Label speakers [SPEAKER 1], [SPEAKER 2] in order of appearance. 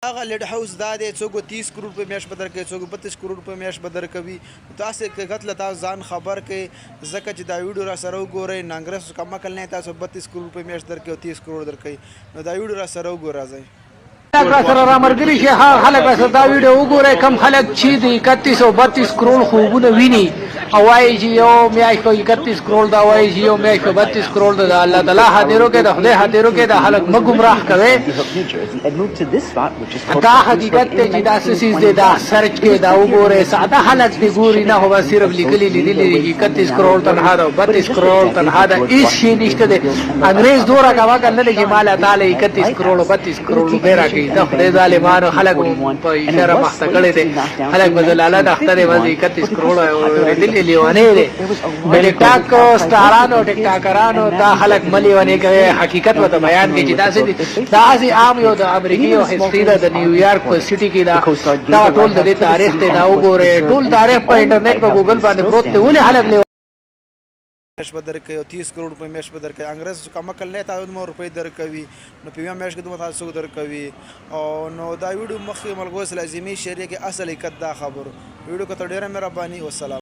[SPEAKER 1] هغه لیډ هاوس دا دی څوک 30 کروڑ په میاشت بدر کوي څوک 32 کروڑ په میاشت بدر کوي تاسو کتل تاسو ځان خبر کې زکه چې دا ویډیو را سره وګورئ ننګرس کم کل نه تاسو 32 کروڑ په میاشت درکې او 30 کروڑ درکې نو دا ویډیو را سره وګورئ
[SPEAKER 2] سره را مرګري شي خلک بس دا ویډیو وګورئ کم خلک چې د 31 او 32 کروڑ خوبونه ویني او وايي چې یو میاشت په 31 کروڑ دا وايي چې یو میاشت په 32 کروڑ دا الله تعالی حاضرو کې د خدای حاضرو کې د خلک مګمراه کوي دا حقیقت ته چې دا سیس دې دا سرچ کې دا وګورئ ساده خلک دې ګوري نه هو صرف لیکلي لیدلې 31 کروڑ تنها دا 32 کروڑ تنها دا هیڅ شي نشته دې انګريز دورا کا واګل نه چې مال تعالی 31 کروڑ 32 کروڑ بیره کې دا خدای ظالمانو خلک په اشاره مخته کړي دي خلک بدل الله د اختر وځي 31 کروڑ دې لیوانه دي ټیک ټاک ستارانو ټیک ټاکرانو دا خلک مليونه کوي حقیقت وته بیان کوي چې دا سي عام یو د امریکای او هستری د نیویارک په سټي کې دا ټول د تاریخ ته دا وګوره ټول تاریخ په انټرنیټ په ګوګل باندې پروت دی ولې خلک
[SPEAKER 1] میاشت بدر کوي او 30 کروڑ په میاشت بدر کوي انګريز کم کل نه تاسو مو روپۍ در کوي نو په میاشت کې دوه تاسو در کوي او نو دا ویډیو مخکې ملګرو لازمي شریعه کې اصل حقیقت دا خبر ویډیو کو ته ډیره مهرباني والسلام